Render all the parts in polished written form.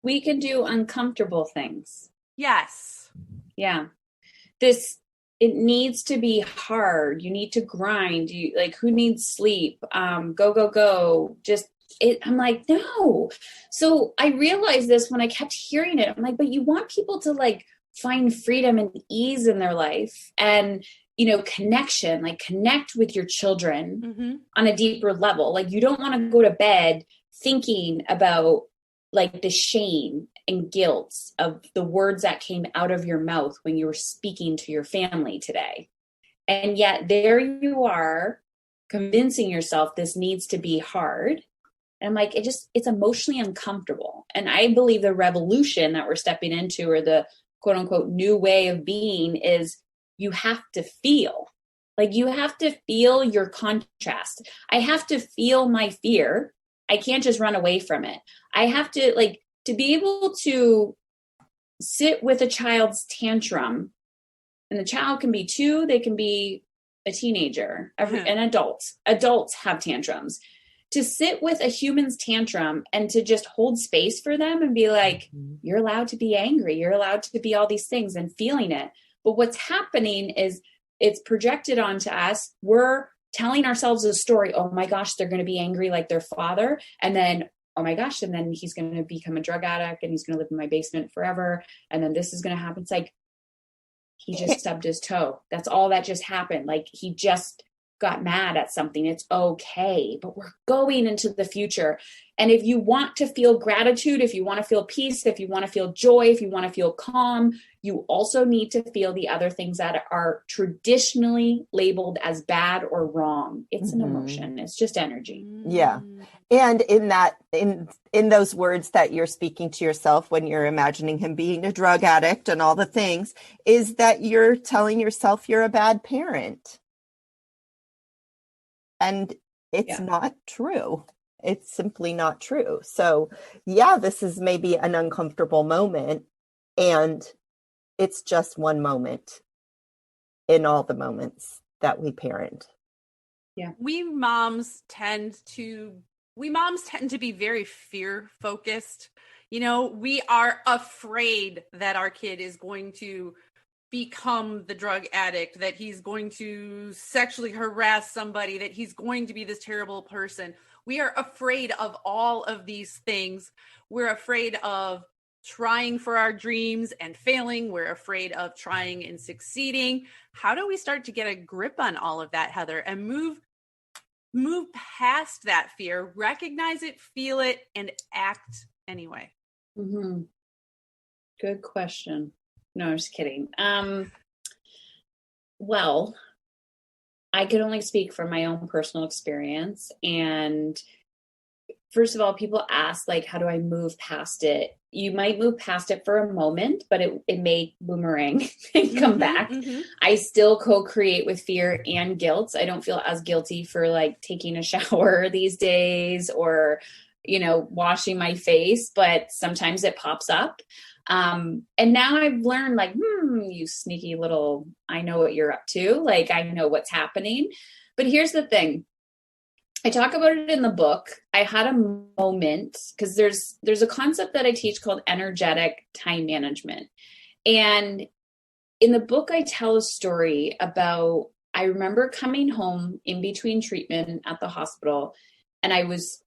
We can do uncomfortable things. Yes. Yeah. It needs to be hard. You need to grind. You like, who needs sleep? Go, go, go. I'm like, no. So I realized this when I kept hearing it. I'm like, but you want people to like find freedom and ease in their life and, connection, like connect with your children on a deeper level. Like you don't want to go to bed thinking about like the shame and guilt of the words that came out of your mouth when you were speaking to your family today. And yet there you are convincing yourself this needs to be hard. And I'm like, it's emotionally uncomfortable. And I believe the revolution that we're stepping into, or the quote unquote new way of being, is you have to feel. Like you have to feel your contrast. I have to feel my fear. I can't just run away from it. I have to be able to sit with a child's tantrum, and the child can be 2, they can be a teenager, an adult. Adults have tantrums. To sit with a human's tantrum and to just hold space for them and be like, you're allowed to be angry. You're allowed to be all these things and feeling it. But what's happening is it's projected onto us. We're telling ourselves a story. Oh my gosh, they're going to be angry like their father. And then, oh my gosh, and then he's going to become a drug addict and he's going to live in my basement forever. And then this is going to happen. It's like, he just stubbed his toe. That's all that just happened. Like he just got mad at something. It's okay, but we're going into the future. And if you want to feel gratitude, if you want to feel peace, if you want to feel joy, if you want to feel calm, you also need to feel the other things that are traditionally labeled as bad or wrong. It's an emotion. It's just energy. Yeah. And in those words that you're speaking to yourself when you're imagining him being a drug addict and all the things, is that you're telling yourself you're a bad parent. And it's not true. It's simply not true. So yeah, this is maybe an uncomfortable moment, and it's just one moment in all the moments that we parent. Yeah. We moms tend to be very fear focused. We are afraid that our kid is going to become the drug addict, that he's going to sexually harass somebody, that he's going to be this terrible person. We are afraid of all of these things. We're afraid of trying for our dreams and failing. We're afraid of trying and succeeding. How do we start to get a grip on all of that, Heather, and move past that fear, recognize it, feel it, and act anyway? Mm-hmm. Good question. No, I'm just kidding. Well, I could only speak from my own personal experience. And first of all, people ask, like, how do I move past it? You might move past it for a moment, but it may boomerang and come back. I still co-create with fear and guilt. I don't feel as guilty for like taking a shower these days or, washing my face, but sometimes it pops up. And now I've learned like, you sneaky little, I know what you're up to. Like, I know what's happening. But here's the thing. I talk about it in the book. I had a moment because there's a concept that I teach called energetic time management. And in the book, I tell a story about, I remember coming home in between treatment at the hospital, and I was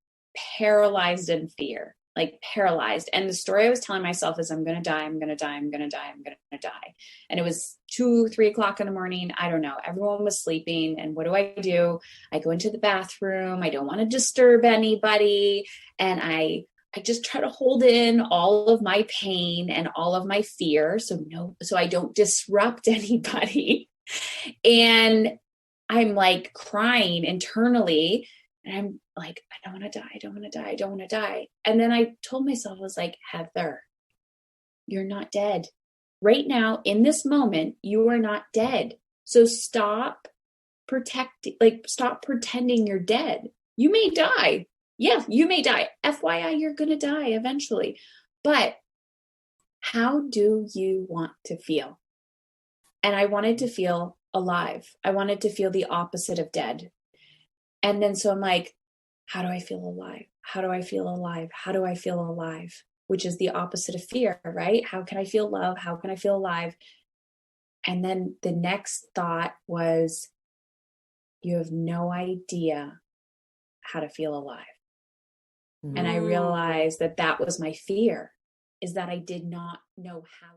paralyzed in fear, like paralyzed. And the story I was telling myself is, I'm going to die, I'm going to die, I'm going to die, I'm going to die. And it was 2-3 o'clock in the morning. I don't know. Everyone was sleeping. And what do? I go into the bathroom. I don't want to disturb anybody. And I just try to hold in all of my pain and all of my fear. So I don't disrupt anybody. And I'm like crying internally. And I'm like, I don't want to die. I don't want to die. I don't want to die. And then I told myself, I was like, Heather, you're not dead. Right now, in this moment, you are not dead. So stop pretending you're dead. You may die. Yeah, you may die. FYI, you're going to die eventually. But how do you want to feel? And I wanted to feel alive. I wanted to feel the opposite of dead. And then so I'm like, how do I feel alive? how do I feel alive? How do I feel alive? Which is the opposite of fear, right? How can I feel love? How can I feel alive? And then the next thought was, you have no idea how to feel alive. And I realized that that was my fear, is that I did not know how.